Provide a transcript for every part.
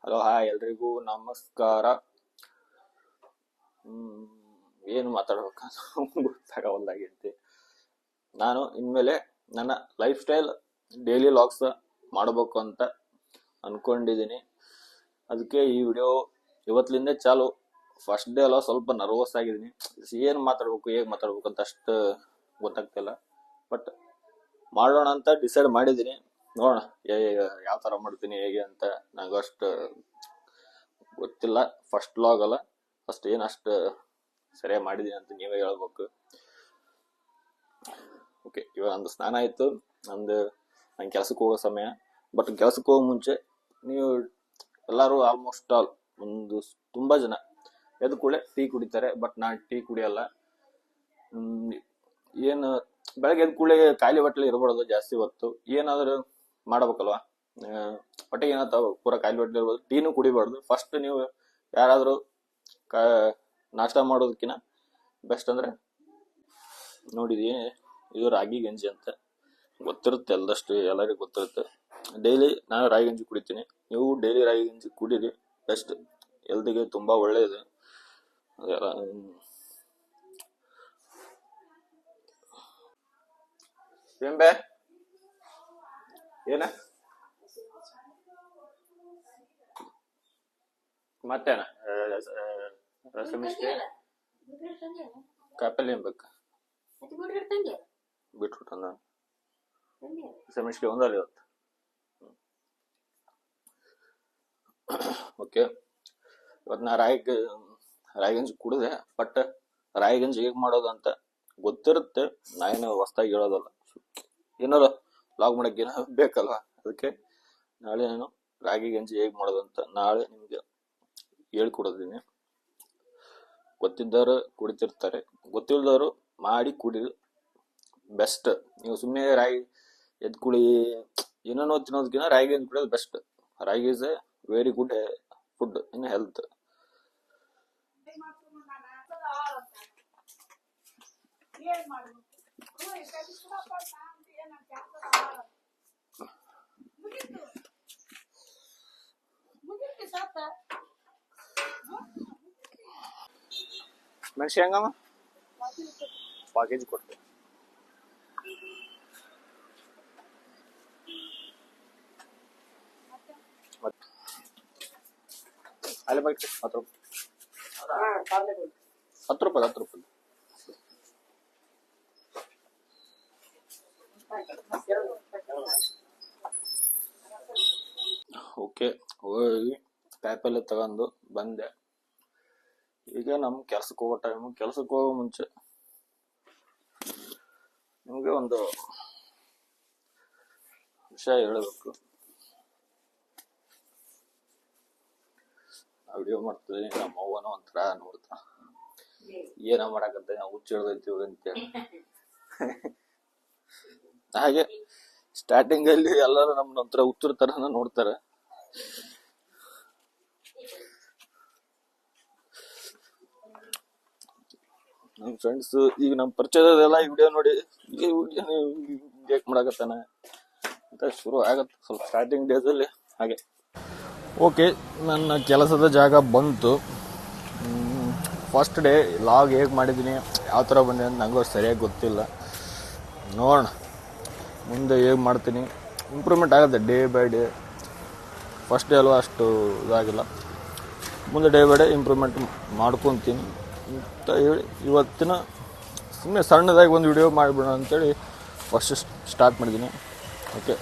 Hello hi ಎಲ್ರಿಗೂ ನಮಸ್ಕಾರ. ಏನು ಮಾತಾಡ್ಬೇಕಂತ ಗೊತ್ತಾಗವಲ್ದಾಗೈತಿ. ನಾನು ಇನ್ಮೇಲೆ ನನ್ನ ಲೈಫ್ ಸ್ಟೈಲ್ ಡೈಲಿ ಲಾಗ್ಸ್ ಮಾಡಬೇಕು ಅಂತ ಅನ್ಕೊಂಡಿದ್ದೀನಿ. ಅದಕ್ಕೆ ಈ ವಿಡಿಯೋ ಇವತ್ತಿನಿಂದ ಚಾಲು. ಫಸ್ಟ್ ಡೇ ಅಲ್ಲ, ಸ್ವಲ್ಪ ನರ್ವಸ್ ಆಗಿದ್ದೀನಿ. ಏನು ಮಾತಾಡ್ಬೇಕು ಹೇಗೆ ಮಾತಾಡ್ಬೇಕು ಅಂತ ಅಷ್ಟು ಗೊತ್ತಾಗ್ತಿಲ್ಲ. ಬಟ್ ಮಾಡೋಣ ಅಂತ ಡಿಸೈಡ್ ಮಾಡಿದ್ದೀನಿ. ನೋಡೋಣ ಯಾವ ಥರ ಮಾಡ್ತೀನಿ ಹೇಗೆ ಅಂತ. ನನಗೂ ಅಷ್ಟು ಗೊತ್ತಿಲ್ಲ. ಫಸ್ಟ್ ವ್ಲಾಗ್ ಅಲ್ಲ, ಫಸ್ಟ್ ಏನು ಅಷ್ಟು ಸರಿಯಾಗಿ ಮಾಡಿದ್ದೀನಿ ಅಂತ ನೀವೇ ಹೇಳ್ಬೇಕು. ಓಕೆ, ಇವಾಗ ನಂದು ಸ್ನಾನ ಆಯಿತು. ನಂಗೆ ಕೆಲ್ಸಕ್ಕೆ ಹೋಗೋ ಸಮಯ. ಬಟ್ ಕೆಲ್ಸಕ್ಕೆ ಹೋಗೋ ಮುಂಚೆ ನೀವು ಎಲ್ಲರೂ ಆಲ್ಮೋಸ್ಟ್ ಆಲ್ ಒಂದು ತುಂಬ ಜನ ಎದ್ದು ಕೂಡಲೇ ಟೀ ಕುಡಿತಾರೆ. ಬಟ್ ನಾನು ಟೀ ಕುಡಿಯಲ್ಲ. ಏನು ಬೆಳಗ್ಗೆ ಎದ್ದು ಕೂಡಲೇ ಖಾಲಿ ಹೊಟ್ಟೆಲಿ ಇರಬಾರ್ದು ಜಾಸ್ತಿ ಹೊತ್ತು. ಏನಾದರೂ ಮಾಡಬೇಕಲ್ವಾ, ಹೊಟ್ಟೆಗೆ ಏನಾಗ್ತಾವ ಪೂರ ಖಾಲಿ ಹೊಟ್ಟೆ ಇರ್ಬೋದು. ಟೀನು ಕುಡಿಬಾರ್ದು. ಫಸ್ಟ್ ನೀವು ಯಾರಾದರೂ ನಾಷ್ಟ ಮಾಡೋದಕ್ಕಿಂತ ಬೆಸ್ಟ್ ಅಂದರೆ ನೋಡಿದೀನಿ, ಇದು ರಾಗಿ ಗಂಜಿ ಅಂತ ಗೊತ್ತಿರುತ್ತೆ. ಎಲ್ಲರಿಗೂ ಗೊತ್ತಿರುತ್ತೆ. ಡೈಲಿ ನಾನು ರಾಗಿ ಗಂಜಿ ಕುಡಿತೀನಿ. ನೀವು ಡೈಲಿ ರಾಗಿ ಗಂಜಿ ಕುಡೀರಿ, ಬೆಸ್ಟ್. ಹೆಲ್ತಿಗೆ ತುಂಬ ಒಳ್ಳೆಯದು. ಅದೆಲ್ಲ ಏನ್ಬೆ ಏನ ಮತ್ತೇನ ರಸಮಿಷ್ಟಿ ಕಾಪಲ್ಲಿ ಏನ್ ಬೇಕು ಬಿಟ್ಬಿಟ್ಟ ರಸಮಿಷ್ಟಿ ಒಂದಲ್ಲ ಇವತ್ತು. ಓಕೆ, ಇವತ್ತು ನಾ ರಾಗಿ ಗಂಜಿ ಕುಡಿದೆ. ಬಟ್ ರಾಗಿ ಗಂಜಿ ಹೇಗೆ ಮಾಡೋದು ಅಂತ ಗೊತ್ತಿರುತ್ತೆ. ನಾನೇನು ಹೊಸ್ದಾಗಿ ಹೇಳೋದಲ್ಲ. ಏನಾರ ಲಾಗ್ ಮಾಡಕ್ಕೆ ಏನೋ ಬೇಕಲ್ವಾ, ಅದಕ್ಕೆ ನಾಳೆ ನಾನು ರಾಗಿ ಗಂಜಿ ಹೇಗೆ ಮಾಡೋದು ಅಂತ ನಾಳೆ ನಿಮಗೆ ಹೇಳ್ಕೊಡೋದೀನಿ. ಗೊತ್ತಿದ್ದವರು ಕುಡಿತಿರ್ತಾರೆ, ಗೊತ್ತಿಲ್ಲದವರು ಮಾಡಿ ಕುಡಿದು ಬೆಸ್ಟ್. ನೀವು ಸುಮ್ಮನೆ ರಾಗಿ ಎದ್ದು ಕುಡಿ ಏನೇನೋ ತಿನ್ನೋದಕ್ಕಿಂತ ರಾಗಿ ಗಂಜಿ ಕುಡಿಯೋದು best. Ragi is a very good food in health. ಮೆಣಸಿ ಹೆಂಗಮ್ಮ? ಪಾಕೇಜ್ ಕೊಟ್ಟು ಅಲ್ಲಿ ಬೈಕ್ 10 ರೂಪಾಯಿ. ಓಕೆ, ಹೋಗಿ ಕಾಯಿಪಲ್ಲೆ ತಗೊಂಡು ಬಂದೆ. ಈಗ ನಮ್ ಕೆಲ್ಸಕ್ಕೆ ಹೋಗೋ ಟೈಮು. ಕೆಲ್ಸಕ್ಕೆ ಹೋಗೋ ಮುಂಚೆ ನಿಮಗೆ ಒಂದು ವಿಷಯ ಹೇಳಬೇಕು. ವಿಡಿಯೋ ಮಾಡ್ತಿದ್ದೀನಿ, ನಮ್ಮ ಅವ್ವನ ಒಂಥರ ನೋಡ್ತಾ ಏನ ಮಾಡಕತ್ತೆ, ನಾವು ಹುಚ್ಚ ಹಿಡ್ದೈತೀವಿ ಅಂತೇಳಿ. ಹಾಗೆ ಸ್ಟಾರ್ಟಿಂಗ್ ಅಲ್ಲಿ ಎಲ್ಲರೂ ನಮ್ನ ಒಂಥರ ಹುಚ್ಚರ ತರನ ನೋಡ್ತಾರೆ. ನಮ್ ಫ್ರೆಂಡ್ಸ್ ಈಗ ನಮ್ ಪರಿಚಯದೆಲ್ಲ ಈ ವಿಡಿಯೋ ನೋಡಿ ಹೇಗೆ ಮಾಡಕತ್ತಾನ ಅಂತ ಶುರು ಆಗತ್ತೆ ಸ್ವಲ್ಪ ಸ್ಟಾರ್ಟಿಂಗ್ ಡೇಸ್ ಅಲ್ಲಿ. ಹಾಗೆ ಓಕೆ, ನನ್ನ ಕೆಲಸದ ಜಾಗ ಬಂತು. ಫಸ್ಟ್ ಡೇ ಲಾಗ್ ಹೇಗೆ ಮಾಡಿದ್ದೀನಿ, ಯಾವ ಥರ ಬಂದೆ ಅಂತ ನನಗೂ ಸರಿಯಾಗಿ ಗೊತ್ತಿಲ್ಲ. ನೋಡೋಣ ಮುಂದೆ ಹೇಗೆ ಮಾಡ್ತೀನಿ. ಇಂಪ್ರೂವ್ಮೆಂಟ್ ಆಗುತ್ತೆ day by day. First day ಅಲ್ವಾ, ಅಷ್ಟು ಇದಾಗಿಲ್ಲ. ಮುಂದೆ ಡೇ ಬೈ ಡೇ ಇಂಪ್ರೂವ್ಮೆಂಟ್ ಮಾಡ್ಕೊತೀನಿ ಅಂತ ಹೇಳಿ ಇವತ್ತಿನ ಸುಮ್ಮನೆ ಸಣ್ಣದಾಗಿ ಒಂದು ವಿಡಿಯೋ ಮಾಡಿಬಿಡೋಣ ಅಂತೇಳಿ ಫಸ್ಟ್ ಸ್ಟಾರ್ಟ್ ಮಾಡಿದ್ದೀನಿ. ಓಕೆ,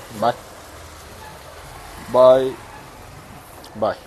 ಬಾಯ್.